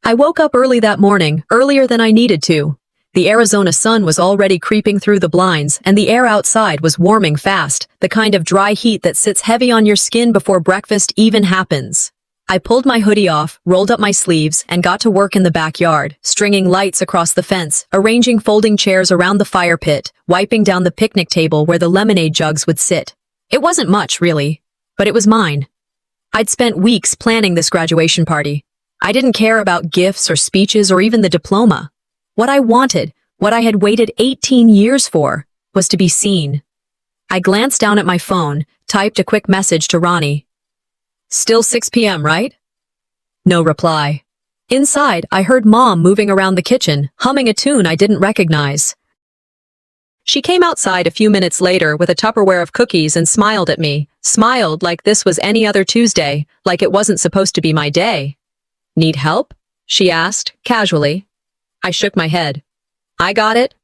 I woke up early that morning, earlier than I needed to. The Arizona sun was already creeping through the blinds, and the air outside was warming fast, the kind of dry heat that sits heavy on your skin before breakfast even happens. I pulled my hoodie off, rolled up my sleeves, and got to work in the backyard, stringing lights across the fence, arranging folding chairs around the fire pit, wiping down the picnic table where the lemonade jugs would sit. It wasn't much, really, but it was mine. I'd spent weeks planning this graduation party. I didn't care about gifts or speeches or even the diploma. What I wanted, what I had waited 18 years for, was to be seen. I glanced down at my phone, typed a quick message to Ronnie. "Still 6 p.m., right?" No reply. Inside, I heard Mom moving around the kitchen, humming a tune I didn't recognize. She came outside a few minutes later with a Tupperware of cookies and smiled at me, smiled like this was any other Tuesday, like it wasn't supposed to be my day. "Need help?" she asked, casually. I shook my head. "I got it."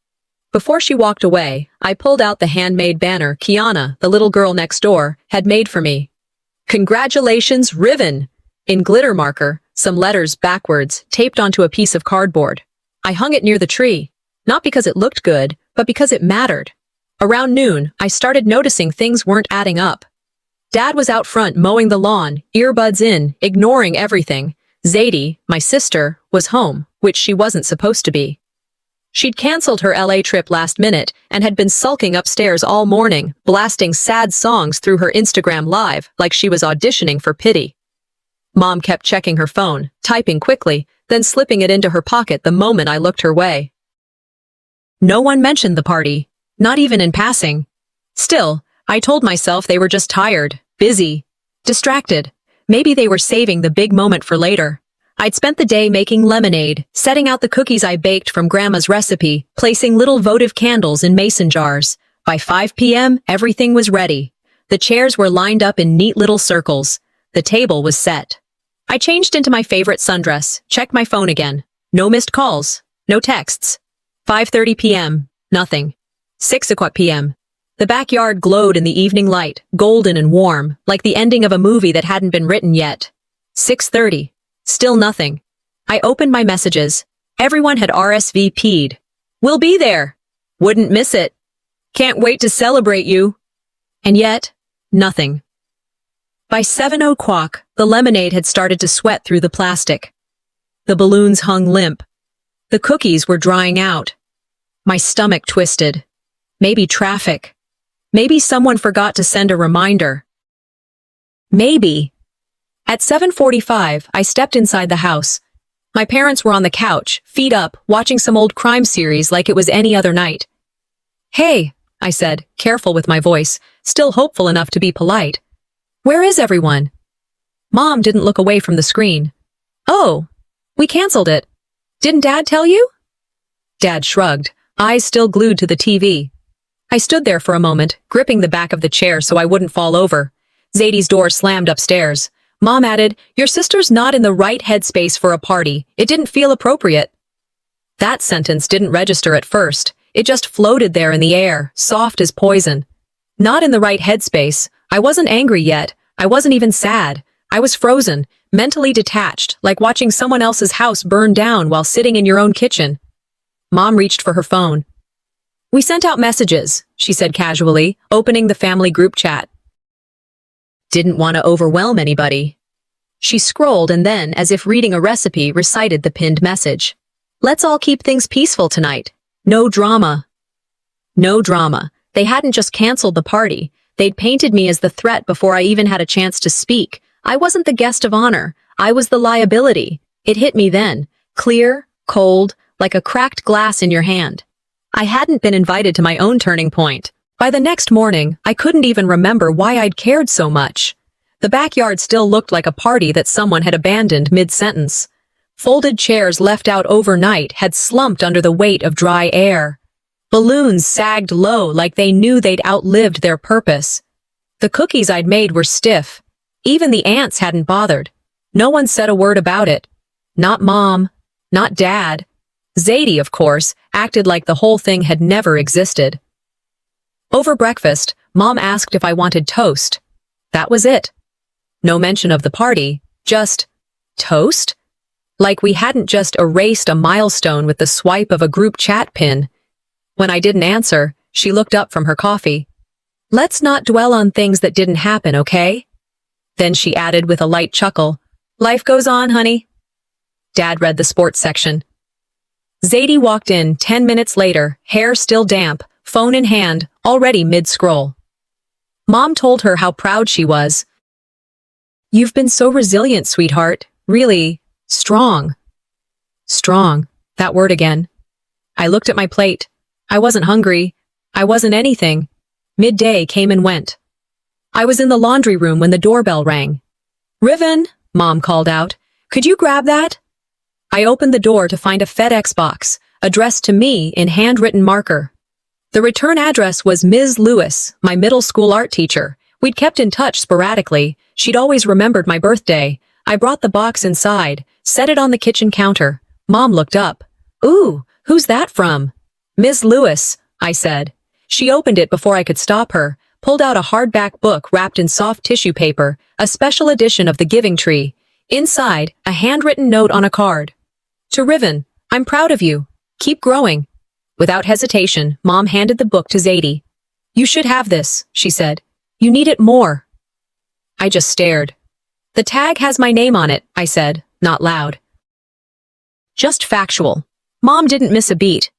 Before she walked away, I pulled out the handmade banner Kiana, the little girl next door, had made for me. "Congratulations, Riven!" in glitter marker, some letters backwards, taped onto a piece of cardboard. I hung it near the tree, not because it looked good, but because it mattered. Around noon, I started noticing things weren't adding up. Dad was out front mowing the lawn, earbuds in, ignoring everything. Zadie, my sister, was home, which she wasn't supposed to be. She'd canceled her LA trip last minute and had been sulking upstairs all morning, blasting sad songs through her Instagram Live like she was auditioning for pity. Mom kept checking her phone, typing quickly, then slipping it into her pocket the moment I looked her way. No one mentioned the party, not even in passing. Still, I told myself they were just tired, busy, distracted. Maybe they were saving the big moment for later. I'd spent the day making lemonade, setting out the cookies I baked from Grandma's recipe, placing little votive candles in mason jars. By 5 p.m., everything was ready. The chairs were lined up in neat little circles. The table was set. I changed into my favorite sundress, checked my phone again. No missed calls, no texts. 5:30 p.m., nothing. 6 o'clock p.m. The backyard glowed in the evening light, golden and warm, like the ending of a movie that hadn't been written yet. 6:30. Still nothing. I opened my messages. Everyone had RSVP'd. "We'll be there. Wouldn't miss it. Can't wait to celebrate you." And yet, nothing. By 7 o'clock, the lemonade had started to sweat through the plastic. The balloons hung limp. The cookies were drying out. My stomach twisted. Maybe traffic. Maybe someone forgot to send a reminder. Maybe. At 7:45, I stepped inside the house. My parents were on the couch, feet up, watching some old crime series like it was any other night. "Hey," I said, careful with my voice, still hopeful enough to be polite. "Where is everyone?" Mom didn't look away from the screen. "Oh, we canceled it. Didn't Dad tell you?" Dad shrugged, eyes still glued to the TV. I stood there for a moment, gripping the back of the chair so I wouldn't fall over. Zadie's door slammed upstairs. Mom added, "Your sister's not in the right headspace for a party. It didn't feel appropriate." That sentence didn't register at first. It just floated there in the air, soft as poison. Not in the right headspace. I wasn't angry yet. I wasn't even sad. I was frozen, mentally detached, like watching someone else's house burn down while sitting in your own kitchen. Mom reached for her phone. "We sent out messages," she said casually, opening the family group chat. Didn't want to overwhelm anybody. She scrolled and then, as if reading a recipe, recited the pinned message. "Let's all keep things peaceful tonight. No drama." No drama. They hadn't just canceled the party. They'd painted me as the threat before I even had a chance to speak. I wasn't the guest of honor. I was the liability. It hit me then. Clear, cold, like a cracked glass in your hand. I hadn't been invited to my own turning point. By the next morning, I couldn't even remember why I'd cared so much. The backyard still looked like a party that someone had abandoned mid-sentence. Folded chairs left out overnight had slumped under the weight of dry air. Balloons sagged low like they knew they'd outlived their purpose. The cookies I'd made were stiff. Even the ants hadn't bothered. No one said a word about it. Not Mom. Not Dad. Zadie, of course, acted like the whole thing had never existed. Over breakfast, Mom asked if I wanted toast. That was it. No mention of the party, just toast? Like we hadn't just erased a milestone with the swipe of a group chat pin. When I didn't answer, she looked up from her coffee. Let's not dwell on things that didn't happen, okay? Then she added with a light chuckle, Life goes on, honey. Dad read the sports section. Zadie walked in 10 minutes later, hair still damp, phone in hand, already mid-scroll. Mom told her how proud she was. You've been so resilient, sweetheart. Really strong. Strong. That word again. I looked at my plate. I wasn't hungry. I wasn't anything. Midday came and went. I was in the laundry room when the doorbell rang. Riven, Mom called out. Could you grab that? I opened the door to find a FedEx box, addressed to me in handwritten marker. The return address was Ms. Lewis, my middle school art teacher. We'd kept in touch sporadically. She'd always remembered my birthday. I brought the box inside, set it on the kitchen counter. Mom looked up. Ooh, who's that from? Ms. Lewis, I said. She opened it before I could stop her, pulled out a hardback book wrapped in soft tissue paper, a special edition of The Giving Tree. Inside, a handwritten note on a card. To Riven, I'm proud of you. Keep growing. Without hesitation, Mom handed the book to Zadie. You should have this, she said. You need it more. I just stared. The tag has my name on it, I said, not loud. Just factual. Mom didn't miss a beat.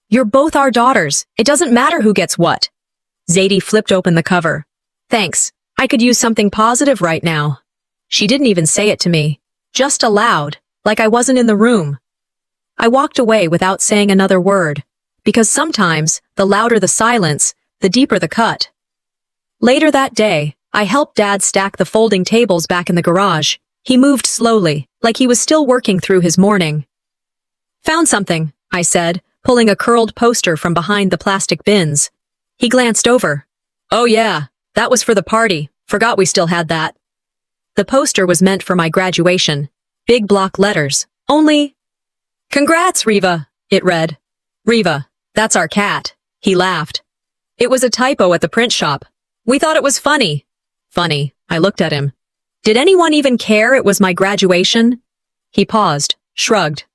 You're both our daughters. It doesn't matter who gets what. Zadie flipped open the cover. Thanks. I could use something positive right now. She didn't even say it to me. Just aloud, like I wasn't in the room. I walked away without saying another word, because sometimes, the louder the silence, the deeper the cut. Later that day, I helped Dad stack the folding tables back in the garage. He moved slowly, like he was still working through his morning. Found something, I said, pulling a curled poster from behind the plastic bins. He glanced over. Oh yeah, that was for the party. Forgot we still had that. The poster was meant for my graduation. Big block letters. Only... Congrats, Riva, it read. Riva, that's our cat. He laughed. It was a typo at the print shop. We thought it was funny. Funny, I looked at him. Did anyone even care it was my graduation? He paused, shrugged.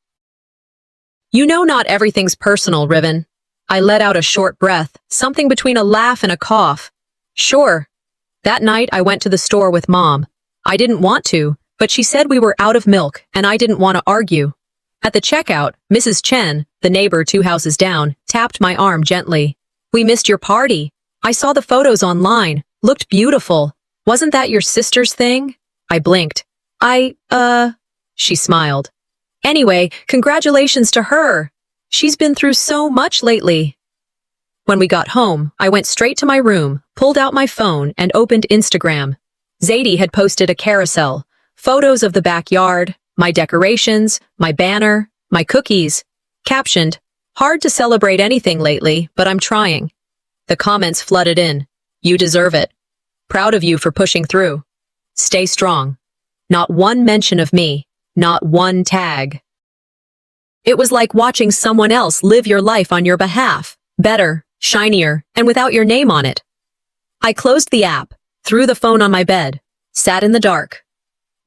You know not everything's personal, Riven. I let out a short breath, something between a laugh and a cough. Sure. That night I went to the store with Mom. I didn't want to, but she said we were out of milk, and I didn't want to argue. At the checkout, Mrs. Chen, the neighbor 2 houses down, tapped my arm gently. We missed your party. I saw the photos online. Looked beautiful. Wasn't that your sister's thing? I blinked. She smiled. Anyway, congratulations to her. She's been through so much lately. When we got home, I went straight to my room, pulled out my phone, and opened Instagram. Zadie had posted a carousel. Photos of the backyard, my decorations, my banner, my cookies. Captioned, hard to celebrate anything lately, but I'm trying. The comments flooded in. You deserve it. Proud of you for pushing through. Stay strong. Not one mention of me. Not one tag. It was like watching someone else live your life on your behalf. Better, shinier, and without your name on it. I closed the app, threw the phone on my bed, sat in the dark.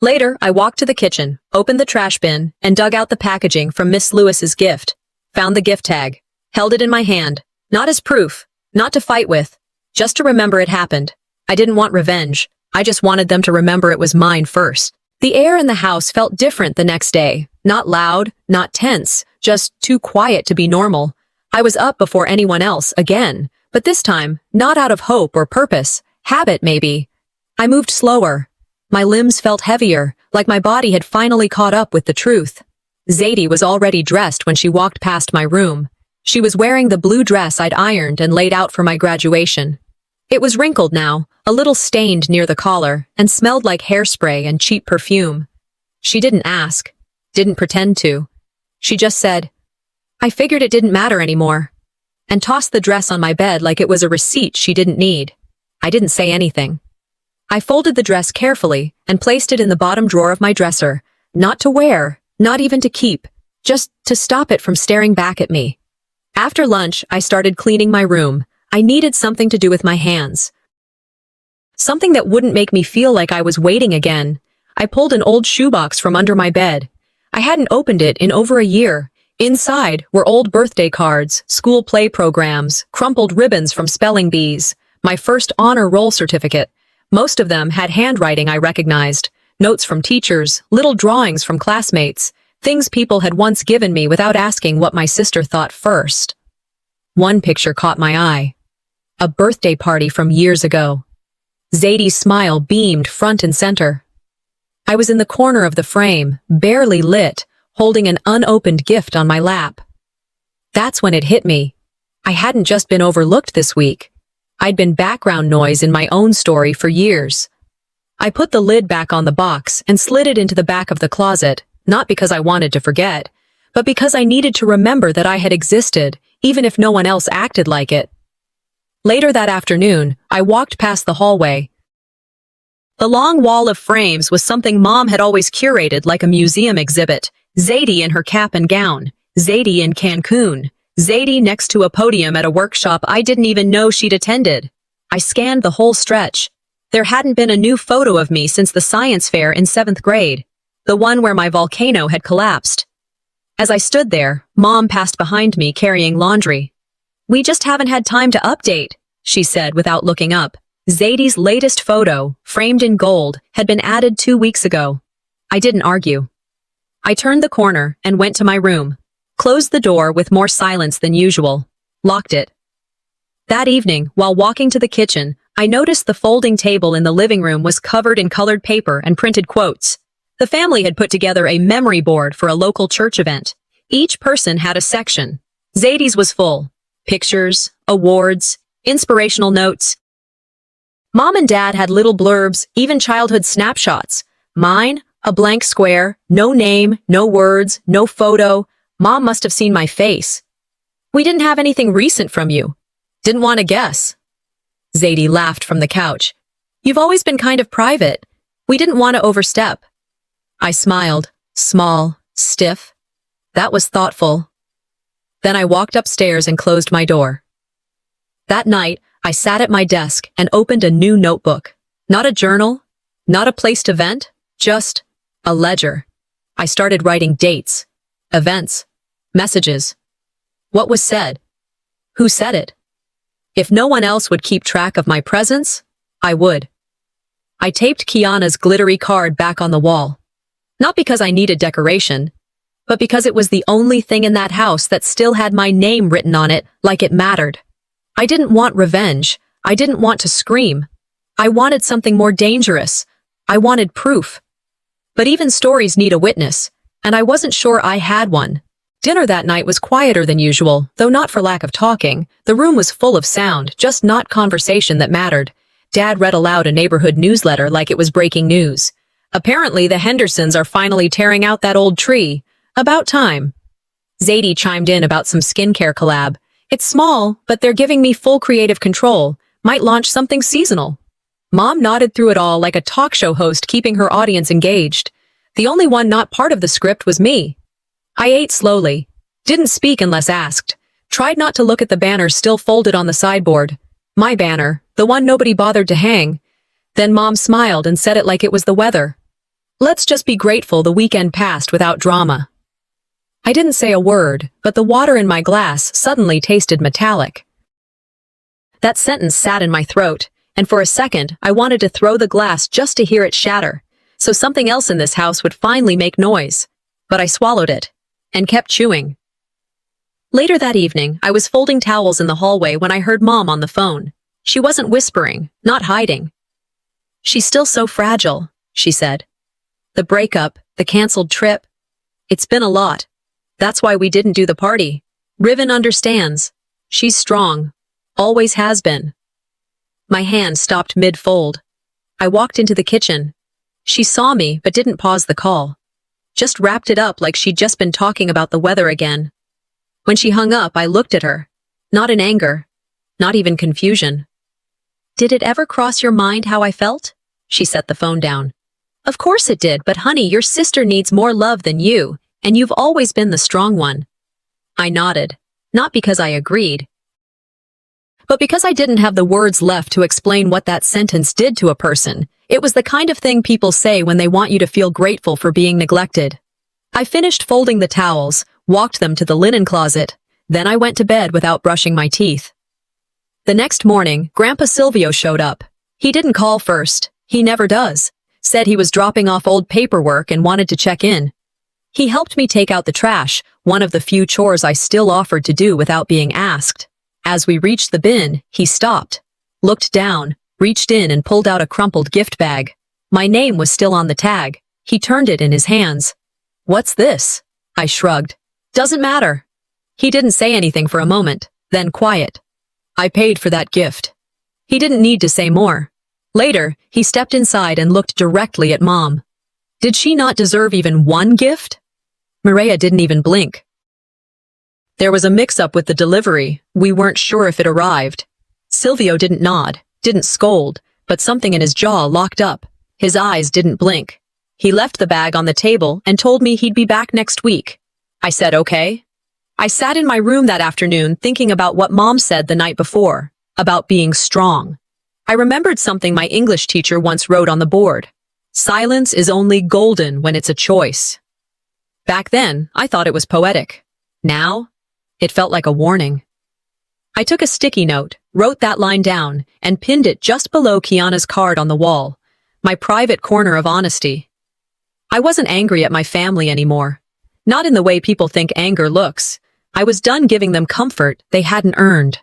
Later, I walked to the kitchen, opened the trash bin, and dug out the packaging from Miss Lewis's gift. Found the gift tag. Held it in my hand. Not as proof. Not to fight with. Just to remember it happened. I didn't want revenge. I just wanted them to remember it was mine first. The air in the house felt different the next day. Not loud, not tense, just too quiet to be normal. I was up before anyone else, again. But this time, not out of hope or purpose. Habit, maybe. I moved slower. My limbs felt heavier, like my body had finally caught up with the truth. Zadie was already dressed when she walked past my room. She was wearing the blue dress I'd ironed and laid out for my graduation. It was wrinkled now, a little stained near the collar, and smelled like hairspray and cheap perfume. She didn't ask, didn't pretend to. She just said, I figured it didn't matter anymore, and tossed the dress on my bed like it was a receipt she didn't need. I didn't say anything. I folded the dress carefully and placed it in the bottom drawer of my dresser, not to wear, not even to keep, just to stop it from staring back at me. After lunch, I started cleaning my room. I needed something to do with my hands. Something that wouldn't make me feel like I was waiting again. I pulled an old shoebox from under my bed. I hadn't opened it in over a year. Inside were old birthday cards, school play programs, crumpled ribbons from spelling bees, my first honor roll certificate. Most of them had handwriting I recognized, notes from teachers, little drawings from classmates, things people had once given me without asking what my sister thought first. One picture caught my eye. A birthday party from years ago. Zadie's smile beamed front and center. I was in the corner of the frame, barely lit, holding an unopened gift on my lap. That's when it hit me. I hadn't just been overlooked this week. I'd been background noise in my own story for years. I put the lid back on the box and slid it into the back of the closet, not because I wanted to forget, but because I needed to remember that I had existed, even if no one else acted like it. Later that afternoon, I walked past the hallway. The long wall of frames was something Mom had always curated like a museum exhibit. Zadie in her cap and gown, Zadie in Cancun, Zadie next to a podium at a workshop I didn't even know she'd attended. I scanned the whole stretch. There hadn't been a new photo of me since the science fair in 7th grade, the one where my volcano had collapsed. As I stood there, Mom passed behind me carrying laundry. "We just haven't had time to update," she said without looking up. Zadie's latest photo, framed in gold, had been added 2 weeks ago. I didn't argue. I turned the corner and went to my room, closed the door with more silence than usual, locked it. That evening, while walking to the kitchen, I noticed the folding table in the living room was covered in colored paper and printed quotes. The family had put together a memory board for a local church event. Each person had a section. Zadie's was full. Pictures, awards, inspirational notes. Mom and Dad had little blurbs, even childhood snapshots. Mine, a blank square, no name, no words, no photo. Mom must have seen my face. "We didn't have anything recent from you. Didn't want to guess." Zadie laughed from the couch. "You've always been kind of private. We didn't want to overstep." I smiled, small, stiff. That was thoughtful. Then I walked upstairs and closed my door. That night, I sat at my desk and opened a new notebook. Not a journal, not a place to vent, just a ledger. I started writing dates, events, messages. What was said? Who said it? If no one else would keep track of my presence, I would. I taped Kiana's glittery card back on the wall. Not because I needed decoration, but because it was the only thing in that house that still had my name written on it like it mattered. I didn't want revenge. I didn't want to scream. I wanted something more dangerous. I wanted proof. But even stories need a witness, and I wasn't sure I had one. Dinner that night was quieter than usual, though not for lack of talking. The room was full of sound, just not conversation that mattered. Dad read aloud a neighborhood newsletter like it was breaking news. Apparently, the Hendersons are finally tearing out that old tree. About time. Zadie chimed in about some skincare collab. "It's small, but they're giving me full creative control. Might launch something seasonal." Mom nodded through it all like a talk show host keeping her audience engaged. The only one not part of the script was me. I ate slowly. Didn't speak unless asked. Tried not to look at the banner still folded on the sideboard. My banner, the one nobody bothered to hang. Then Mom smiled and said it like it was the weather. "Let's just be grateful the weekend passed without drama." I didn't say a word, but the water in my glass suddenly tasted metallic. That sentence sat in my throat, and for a second I wanted to throw the glass just to hear it shatter, so something else in this house would finally make noise. But I swallowed it, and kept chewing. Later that evening, I was folding towels in the hallway when I heard Mom on the phone. She wasn't whispering, not hiding. "She's still so fragile," she said. "The breakup, the canceled trip. It's been a lot. That's why we didn't do the party. Riven understands. She's strong. Always has been." My hand stopped mid-fold. I walked into the kitchen. She saw me but didn't pause the call. Just wrapped it up like she'd just been talking about the weather again. When she hung up, I looked at her. Not in anger. Not even confusion. "Did it ever cross your mind how I felt?" She set the phone down. "Of course it did, but honey, your sister needs more love than you, and you've always been the strong one." I nodded. Not because I agreed, but because I didn't have the words left to explain what that sentence did to a person. It was the kind of thing people say when they want you to feel grateful for being neglected. I finished folding the towels, walked them to the linen closet, then I went to bed without brushing my teeth. The next morning, Grandpa Silvio showed up. He didn't call first. He never does. Said he was dropping off old paperwork and wanted to check in. He helped me take out the trash, one of the few chores I still offered to do without being asked. As we reached the bin, he stopped, looked down, reached in and pulled out a crumpled gift bag. My name was still on the tag. He turned it in his hands. "What's this?" I shrugged. "Doesn't matter." He didn't say anything for a moment, then quiet. "I paid for that gift." He didn't need to say more. Later, he stepped inside and looked directly at Mom. Did she not deserve even one gift? Mireya didn't even blink. There was a mix-up with the delivery. We weren't sure if it arrived. Silvio didn't nod, didn't scold, but something in his jaw locked up. His eyes didn't blink. He left the bag on the table and told me he'd be back next week. I said okay. I sat in my room that afternoon thinking about what Mom said the night before, about being strong. I remembered something my English teacher once wrote on the board. Silence is only golden when it's a choice. Back then, I thought it was poetic. Now, it felt like a warning. I took a sticky note, wrote that line down, and pinned it just below Kiana's card on the wall. My private corner of honesty. I wasn't angry at my family anymore. Not in the way people think anger looks. I was done giving them comfort they hadn't earned.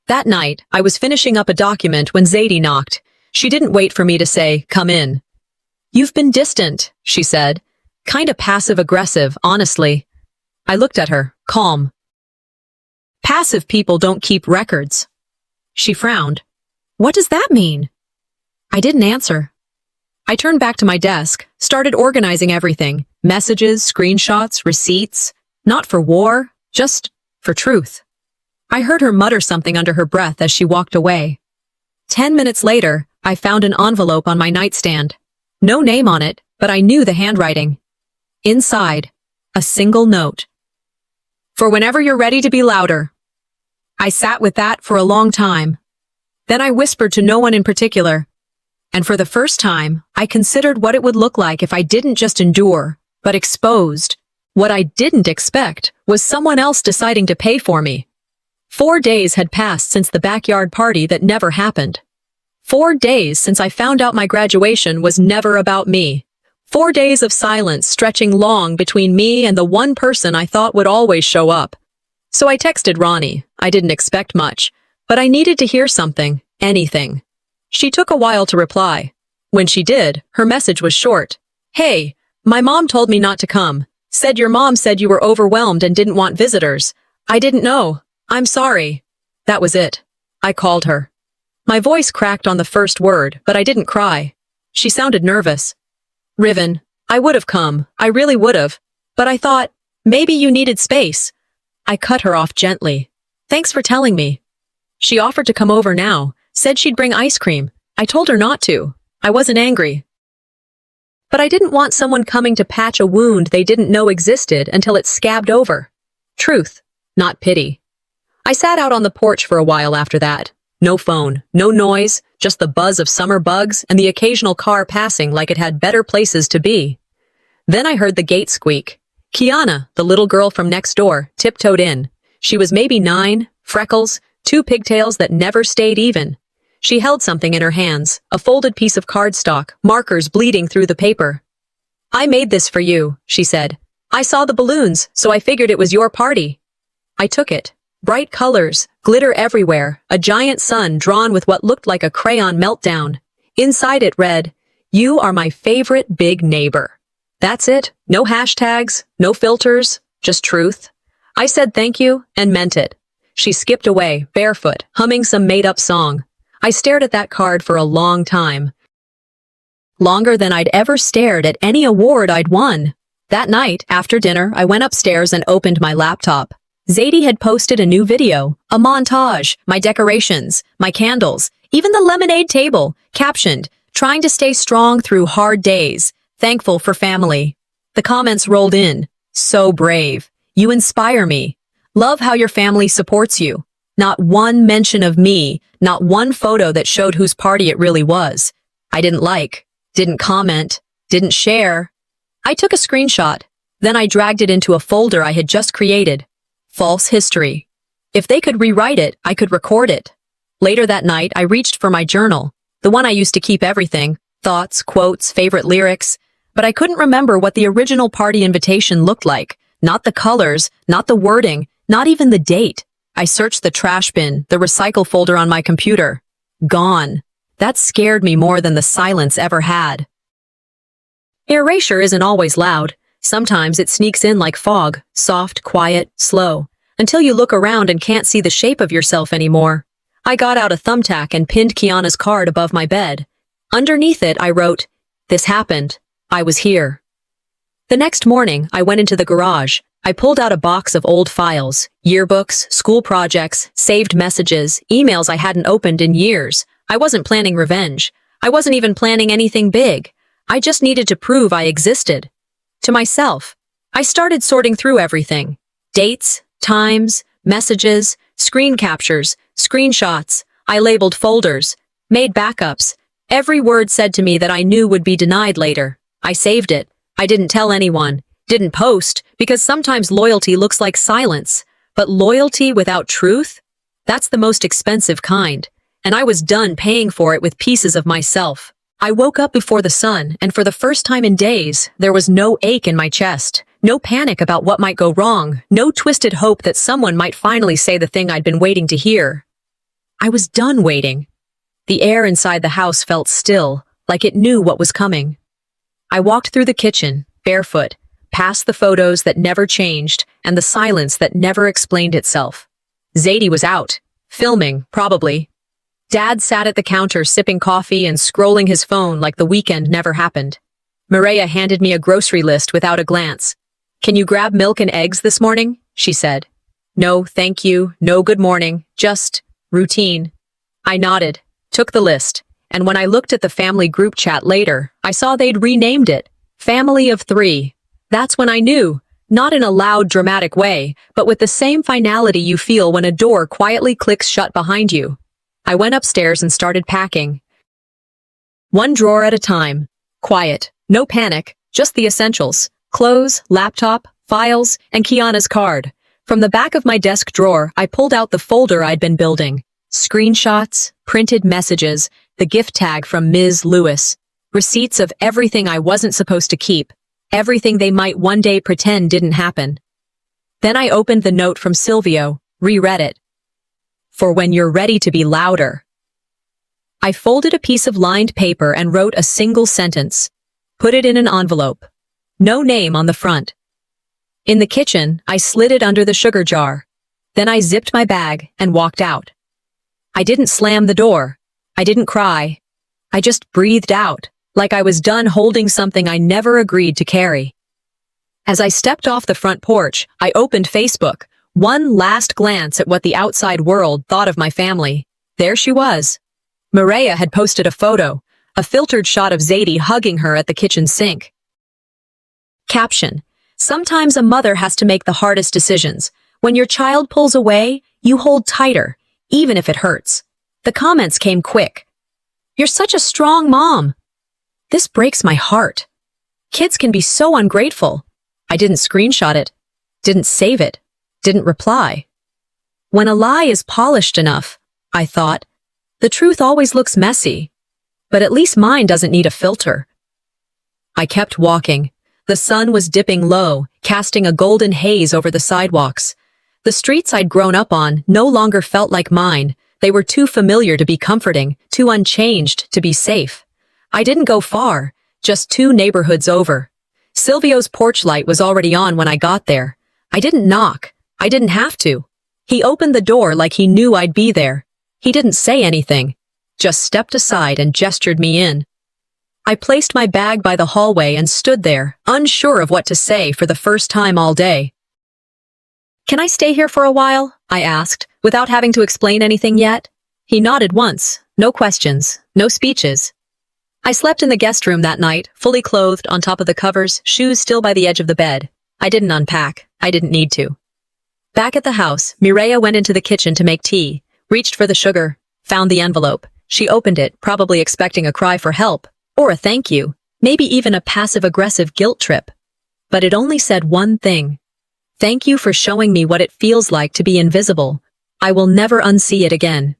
That night, I was finishing up a document when Zadie knocked. She didn't wait for me to say, "Come in." "You've been distant," she said. Kinda passive-aggressive, honestly. I looked at her, calm. "Passive people don't keep records." She frowned. "What does that mean?" I didn't answer. I turned back to my desk, started organizing everything. Messages, screenshots, receipts. Not for war, just for truth. I heard her mutter something under her breath as she walked away. 10 minutes later, I found an envelope on my nightstand. No name on it, but I knew the handwriting. Inside, a single note. "For whenever you're ready to be louder." I sat with that for a long time. Then I whispered to no one in particular. And for the first time, I considered what it would look like if I didn't just endure, but exposed. What I didn't expect was someone else deciding to pay for me. 4 days had passed since the backyard party that never happened. 4 days since I found out my graduation was never about me. 4 days of silence stretching long between me and the one person I thought would always show up. So I texted Ronnie. I didn't expect much, but I needed to hear something, anything. She took a while to reply. When she did, her message was short. "Hey, my mom told me not to come. Said your mom said you were overwhelmed and didn't want visitors. I didn't know. I'm sorry." That was it. I called her. My voice cracked on the first word, but I didn't cry. She sounded nervous. "Riven, I would have come. I really would have. But I thought, maybe you needed space." I cut her off gently. "Thanks for telling me." She offered to come over now, said she'd bring ice cream. I told her not to. I wasn't angry. But I didn't want someone coming to patch a wound they didn't know existed until it scabbed over. Truth, not pity. I sat out on the porch for a while after that. No phone, no noise, just the buzz of summer bugs and the occasional car passing like it had better places to be. Then I heard the gate squeak. Kiana, the little girl from next door, tiptoed in. She was maybe 9, freckles, 2 pigtails that never stayed even. She held something in her hands, a folded piece of cardstock, markers bleeding through the paper. "I made this for you," she said. "I saw the balloons, so I figured it was your party." I took it. Bright colors, glitter everywhere, a giant sun drawn with what looked like a crayon meltdown. Inside it read, "You are my favorite big neighbor." That's it. No hashtags, no filters, just truth. I said thank you and meant it. She skipped away, barefoot, humming some made-up song. I stared at that card for a long time. Longer than I'd ever stared at any award I'd won. That night, after dinner, I went upstairs and opened my laptop. Zadie had posted a new video, a montage, my decorations, my candles, even the lemonade table, captioned, "Trying to stay strong through hard days, thankful for family." The comments rolled in. "So brave. You inspire me. Love how your family supports you." Not one mention of me, not one photo that showed whose party it really was. I didn't like, didn't comment, didn't share. I took a screenshot. Then I dragged it into a folder I had just created. False history. If they could rewrite it, I could record it. Later that night, I reached for my journal, the one I used to keep everything, thoughts, quotes, favorite lyrics, but I couldn't remember what the original party invitation looked like. Not the colors, not the wording, not even the date. I searched the trash bin, the recycle folder on my computer. Gone. That scared me more than the silence ever had. Erasure isn't always loud. Sometimes it sneaks in like fog, soft, quiet, slow, until you look around and can't see the shape of yourself anymore. I got out a thumbtack and pinned Kiana's card above my bed. Underneath it, I wrote, "This happened. I was here." The next morning, I went into the garage. I pulled out a box of old files, yearbooks, school projects, saved messages, emails I hadn't opened in years. I wasn't planning revenge. I wasn't even planning anything big. I just needed to prove I existed. To myself. I started sorting through everything. Dates, times, messages, screen captures, screenshots. I labeled folders, made backups. Every word said to me that I knew would be denied later. I saved it. I didn't tell anyone. Didn't post, because sometimes loyalty looks like silence. But loyalty without truth? That's the most expensive kind. And I was done paying for it with pieces of myself. I woke up before the sun, and for the first time in days, there was no ache in my chest, no panic about what might go wrong, no twisted hope that someone might finally say the thing I'd been waiting to hear. I was done waiting. The air inside the house felt still, like it knew what was coming. I walked through the kitchen, barefoot, past the photos that never changed and the silence that never explained itself. Zadie was out, filming, probably. Dad sat at the counter sipping coffee and scrolling his phone like the weekend never happened. Mireya handed me a grocery list without a glance. "Can you grab milk and eggs this morning?" she said. "No, thank you. No good morning. Just routine." I nodded, took the list, and when I looked at the family group chat later, I saw they'd renamed it Family of Three. That's when I knew, not in a loud, dramatic way, but with the same finality you feel when a door quietly clicks shut behind you. I went upstairs and started packing. One drawer at a time. Quiet. No panic. Just the essentials. Clothes, laptop, files, and Kiana's card. From the back of my desk drawer, I pulled out the folder I'd been building. Screenshots, printed messages, the gift tag from Ms. Lewis. Receipts of everything I wasn't supposed to keep. Everything they might one day pretend didn't happen. Then I opened the note from Silvio, reread it. "For when you're ready to be louder." I folded a piece of lined paper and wrote a single sentence. Put it in an envelope. No name on the front. In the kitchen, I slid it under the sugar jar. Then I zipped my bag and walked out. I didn't slam the door. I didn't cry. I just breathed out, like I was done holding something I never agreed to carry. As I stepped off the front porch, I opened Facebook. One last glance at what the outside world thought of my family. There she was. Mireya had posted a photo, a filtered shot of Zadie hugging her at the kitchen sink. Caption: Sometimes a mother has to make the hardest decisions. When your child pulls away, you hold tighter, even if it hurts. The comments came quick. "You're such a strong mom." This breaks my heart. Kids can be so ungrateful. I didn't screenshot it, didn't save it. Didn't reply. When a lie is polished enough, I thought, the truth always looks messy. But at least mine doesn't need a filter. I kept walking. The sun was dipping low, casting a golden haze over the sidewalks. The streets I'd grown up on no longer felt like mine. They were too familiar to be comforting, too unchanged to be safe. I didn't go far, just 2 neighborhoods over. Silvio's porch light was already on when I got there. I didn't knock. I didn't have to. He opened the door like he knew I'd be there. He didn't say anything, just stepped aside and gestured me in. I placed my bag by the hallway and stood there, unsure of what to say for the first time all day. "Can I stay here for a while?" I asked, without having to explain anything yet. He nodded once, no questions, no speeches. I slept in the guest room that night, fully clothed, on top of the covers, shoes still by the edge of the bed. I didn't unpack. I didn't need to. Back at the house, Mireya went into the kitchen to make tea, reached for the sugar, found the envelope. She opened it, probably expecting a cry for help, or a thank you, maybe even a passive-aggressive guilt trip. but it only said one thing. Thank you for showing me what it feels like to be invisible. I will never unsee it again.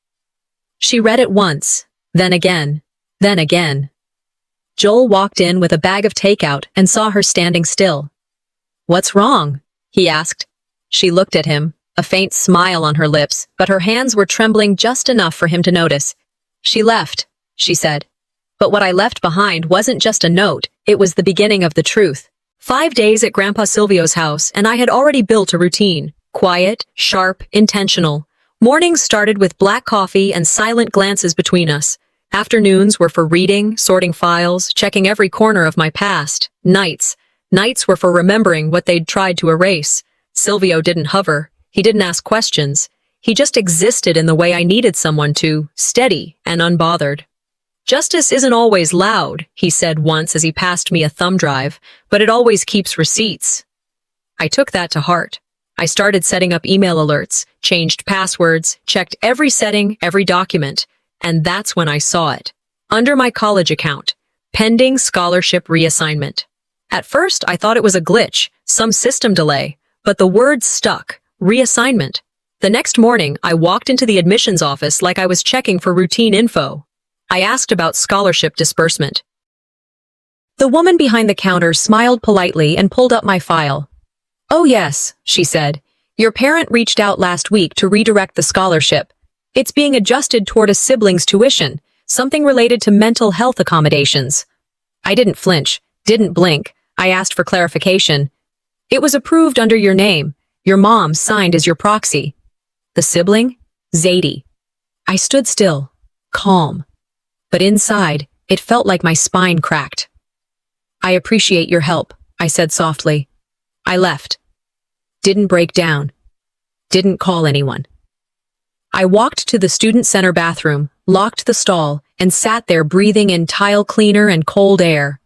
She read it once, then again, then again. Joel walked in with a bag of takeout and saw her standing still. "What's wrong?" he asked. She looked at him, a faint smile on her lips, but her hands were trembling just enough for him to notice. "She left," she said. But what I left behind wasn't just a note, it was the beginning of the truth. 5 days at Grandpa Silvio's house, and I had already built a routine. Quiet, sharp, intentional. Mornings started with black coffee and silent glances between us. Afternoons were for reading, sorting files, checking every corner of my past. Nights were for remembering what they'd tried to erase. Silvio didn't hover. He didn't ask questions. He just existed in the way I needed someone to, steady and unbothered. "Justice isn't always loud," he said once as he passed me a thumb drive, "but it always keeps receipts." I took that to heart. I started setting up email alerts, changed passwords, checked every setting, every document, and that's when I saw it. Under my college account, pending scholarship reassignment. At first, I thought it was a glitch, some system delay, but the words stuck, reassignment. The next morning, I walked into the admissions office like I was checking for routine info. I asked about scholarship disbursement. The woman behind the counter smiled politely and pulled up my file. "Oh yes," she said. "Your parent reached out last week to redirect the scholarship. It's being adjusted toward a sibling's tuition, something related to mental health accommodations." I didn't flinch, didn't blink. I asked for clarification. "It was approved under your name. Your mom signed as your proxy." "The sibling?" "Zadie." I stood still, calm. But inside, it felt like my spine cracked. "I appreciate your help," I said softly. I left. Didn't break down. Didn't call anyone. I walked to the student center bathroom, locked the stall, and sat there breathing in tile cleaner and cold air.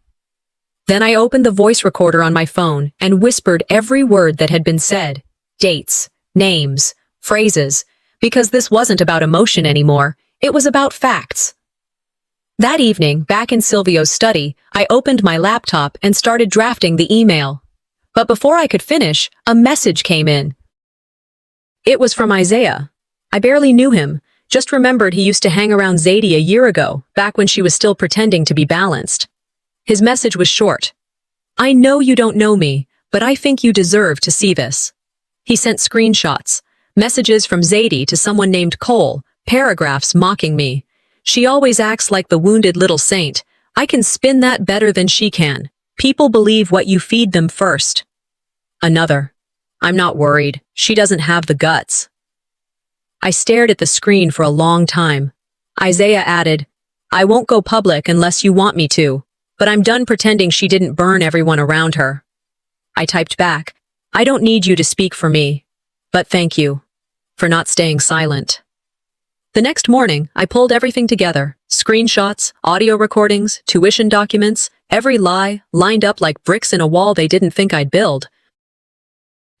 Then I opened the voice recorder on my phone and whispered every word that had been said. Dates, names, phrases, because this wasn't about emotion anymore, it was about facts. That evening, back in Silvio's study, I opened my laptop and started drafting the email. But before I could finish, a message came in. It was from Isaiah. I barely knew him, just remembered he used to hang around Zadie a year ago, back when she was still pretending to be balanced. His message was short. "I know you don't know me, but I think you deserve to see this." He sent screenshots, messages from Zadie to someone named Cole, paragraphs mocking me. "She always acts like the wounded little saint. I can spin that better than she can. People believe what you feed them first." Another. "I'm not worried. She doesn't have the guts." I stared at the screen for a long time. Isaiah added, "I won't go public unless you want me to, but I'm done pretending she didn't burn everyone around her." I typed back, "I don't need you to speak for me, but thank you for not staying silent." The next morning, I pulled everything together. Screenshots, audio recordings, tuition documents, every lie, lined up like bricks in a wall they didn't think I'd build.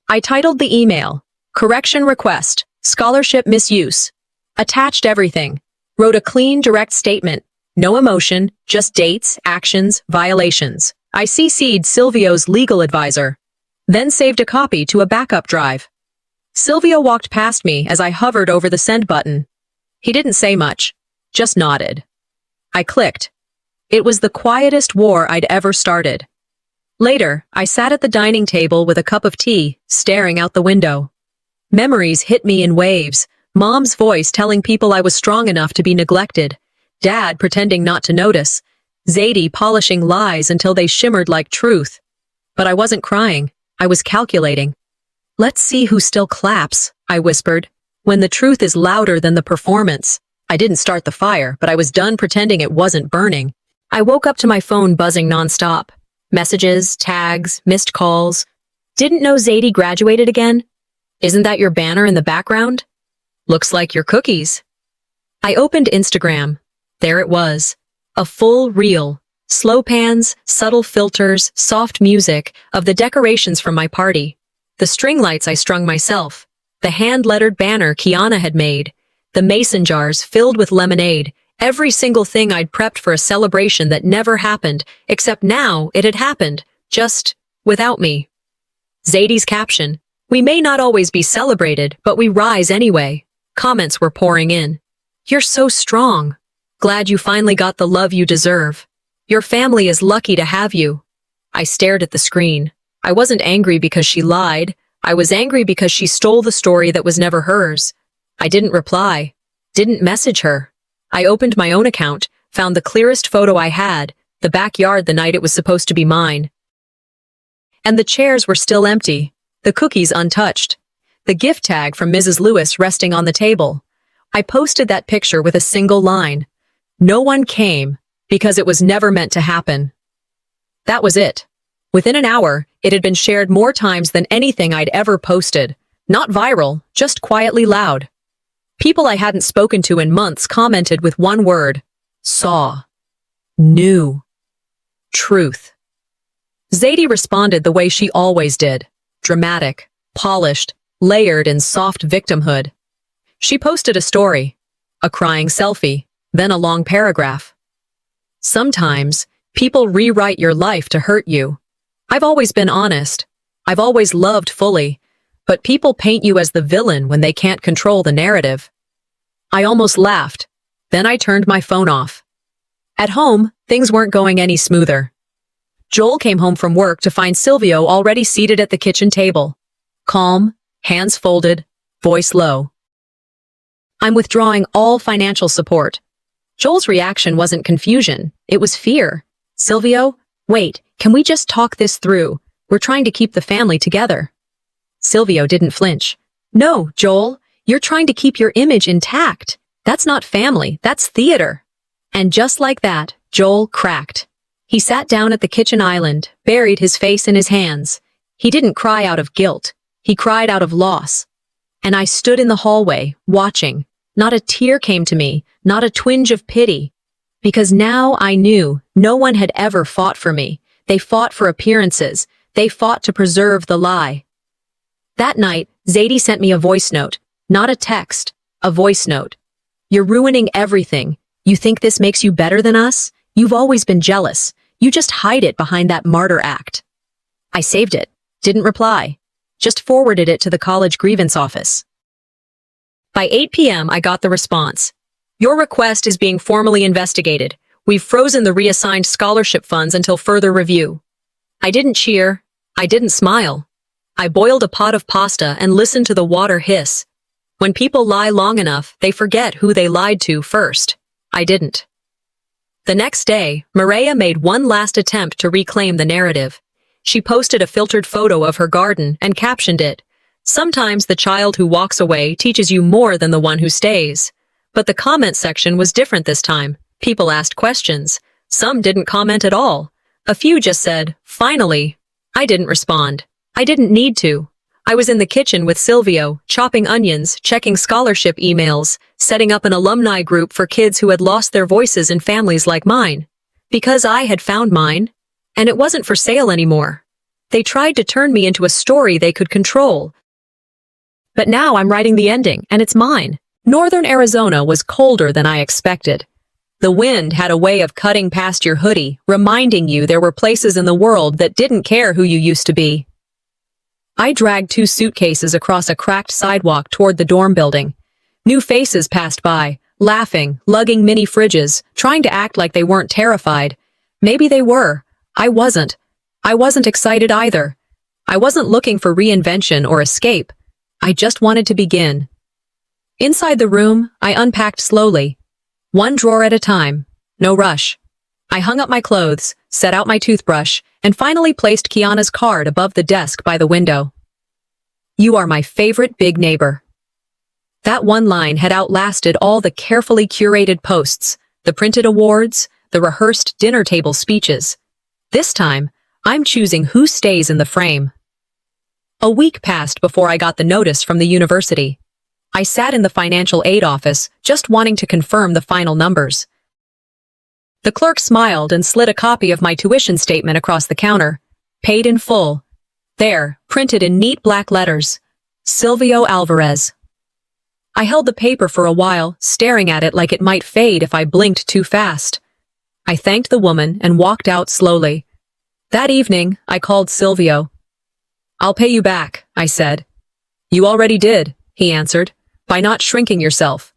I titled the email, "Correction Request, Scholarship Misuse." Attached everything. Wrote a clean, direct statement. No emotion, just dates, actions, violations. I CC'd Silvio's legal advisor. Then saved a copy to a backup drive. Silvio walked past me as I hovered over the send button. He didn't say much, just nodded. I clicked. It was the quietest war I'd ever started. Later, I sat at the dining table with a cup of tea, staring out the window. Memories hit me in waves. Mom's voice telling people I was strong enough to be neglected. Dad pretending not to notice. Zadie polishing lies until they shimmered like truth. But I wasn't crying. I was calculating. "Let's see who still claps," I whispered. "When the truth is louder than the performance." I didn't start the fire, but I was done pretending it wasn't burning. I woke up to my phone buzzing nonstop. Messages, tags, missed calls. "Didn't know Zadie graduated again? Isn't that your banner in the background? Looks like your cookies." I opened Instagram. There it was. A full reel. Slow pans, subtle filters, soft music of the decorations from my party. The string lights I strung myself. The hand-lettered banner Kiana had made. The mason jars filled with lemonade. Every single thing I'd prepped for a celebration that never happened, except now it had happened, just without me. Zadie's caption, "We may not always be celebrated, but we rise anyway." Comments were pouring in. "You're so strong. Glad you finally got the love you deserve. Your family is lucky to have you." I stared at the screen. I wasn't angry because she lied. I was angry because she stole the story that was never hers. I didn't reply. Didn't message her. I opened my own account, found the clearest photo I had, the backyard the night it was supposed to be mine. And the chairs were still empty, the cookies untouched, the gift tag from Mrs. Lewis resting on the table. I posted that picture with a single line. "No one came, because it was never meant to happen." That was it. Within an hour, it had been shared more times than anything I'd ever posted. Not viral, just quietly loud. People I hadn't spoken to in months commented with one word: saw. Knew. Truth. Zadie responded the way she always did. Dramatic, polished, layered in soft victimhood. She posted a story, a crying selfie, then a long paragraph. Sometimes, people rewrite your life to hurt you. I've always been honest. I've always loved fully. But people paint you as the villain when they can't control the narrative. I almost laughed. Then I turned my phone off. At home, things weren't going any smoother. Joel came home from work to find Silvio already seated at the kitchen table. Calm, hands folded, voice low. "I'm withdrawing all financial support." Joel's reaction wasn't confusion, it was fear. "Silvio, wait, can we just talk this through? We're trying to keep the family together." Silvio didn't flinch. "No, Joel, you're trying to keep your image intact. That's not family, that's theater." And just like that, Joel cracked. He sat down at the kitchen island, buried his face in his hands. He didn't cry out of guilt. He cried out of loss. And I stood in the hallway, watching. Not a tear came to me, not a twinge of pity. Because now I knew no one had ever fought for me. They fought for appearances. They fought to preserve the lie. That night, Zadie sent me a voice note. Not a text, a voice note. "You're ruining everything. You think this makes you better than us? You've always been jealous. You just hide it behind that martyr act." I saved it. Didn't reply. Just forwarded it to the college grievance office. By 8 p.m., I got the response. "Your request is being formally investigated. We've frozen the reassigned scholarship funds until further review." I didn't cheer. I didn't smile. I boiled a pot of pasta and listened to the water hiss. When people lie long enough, they forget who they lied to first. I didn't. The next day, Maria made one last attempt to reclaim the narrative. She posted a filtered photo of her garden and captioned it, "Sometimes the child who walks away teaches you more than the one who stays." But the comment section was different this time. People asked questions. Some didn't comment at all. A few just said, "Finally." I didn't respond. I didn't need to. I was in the kitchen with Silvio, chopping onions, checking scholarship emails, setting up an alumni group for kids who had lost their voices in families like mine. Because I had found mine. And it wasn't for sale anymore. They tried to turn me into a story they could control. But now I'm writing the ending, and it's mine. Northern Arizona was colder than I expected. The wind had a way of cutting past your hoodie, reminding you there were places in the world that didn't care who you used to be. I dragged 2 suitcases across a cracked sidewalk toward the dorm building. New faces passed by, laughing, lugging mini fridges, trying to act like they weren't terrified. Maybe they were. I wasn't. I wasn't excited either. I wasn't looking for reinvention or escape. I just wanted to begin. Inside the room, I unpacked slowly. One drawer at a time. No rush. I hung up my clothes, set out my toothbrush, and finally placed Kiana's card above the desk by the window. "You are my favorite big neighbor." That one line had outlasted all the carefully curated posts, the printed awards, the rehearsed dinner table speeches. This time, I'm choosing who stays in the frame. A week passed before I got the notice from the university. I sat in the financial aid office, just wanting to confirm the final numbers. The clerk smiled and slid a copy of my tuition statement across the counter. Paid in full. There, printed in neat black letters. Silvio Alvarez. I held the paper for a while, staring at it like it might fade if I blinked too fast. I thanked the woman and walked out slowly. That evening, I called Silvio. "I'll pay you back," I said. "You already did," he answered, "by not shrinking yourself."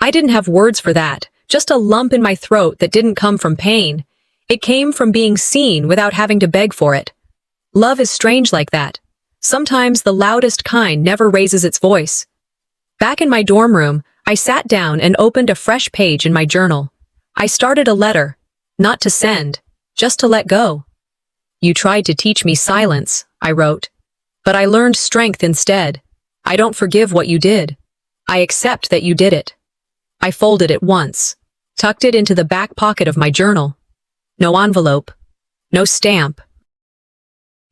I didn't have words for that, just a lump in my throat that didn't come from pain. It came from being seen without having to beg for it. Love is strange like that. Sometimes the loudest kind never raises its voice. Back in my dorm room, I sat down and opened a fresh page in my journal. I started a letter, not to send, just to let go. "You tried to teach me silence," I wrote. "But I learned strength instead. I don't forgive what you did. I accept that you did it." I folded it once, tucked it into the back pocket of my journal. No envelope, no stamp.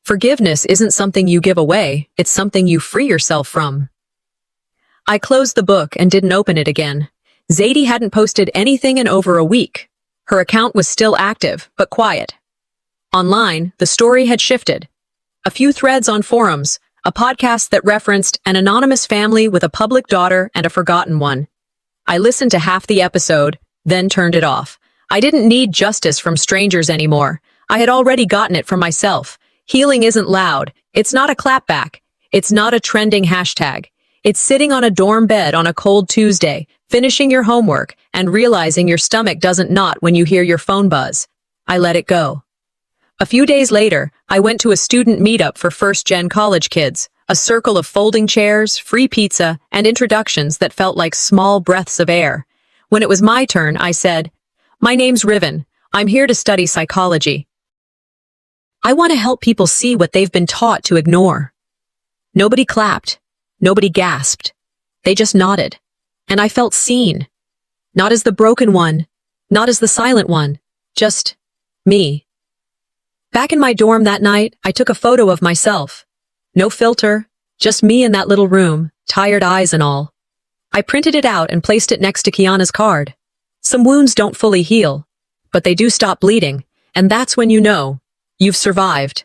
Forgiveness isn't something you give away, it's something you free yourself from. I closed the book and didn't open it again. Zadie hadn't posted anything in over a week. Her account was still active, but quiet. Online, the story had shifted. A few threads on forums, a podcast that referenced an anonymous family with a public daughter and a forgotten one. I listened to half the episode, then turned it off. I didn't need justice from strangers anymore. I had already gotten it from myself. Healing isn't loud. It's not a clapback. It's not a trending hashtag. It's sitting on a dorm bed on a cold Tuesday, finishing your homework, and realizing your stomach doesn't knot when you hear your phone buzz. I let it go. A few days later, I went to a student meetup for first-gen college kids, a circle of folding chairs, free pizza, and introductions that felt like small breaths of air. When it was my turn, I said, "My name's Riven. I'm here to study psychology. I want to help people see what they've been taught to ignore." Nobody clapped. Nobody gasped. They just nodded. And I felt seen. Not as the broken one, not as the silent one, just me. Back in my dorm that night, I took a photo of myself. No filter, just me in that little room, tired eyes and all. I printed it out and placed it next to Kiana's card. Some wounds don't fully heal, but they do stop bleeding, and that's when you know you've survived.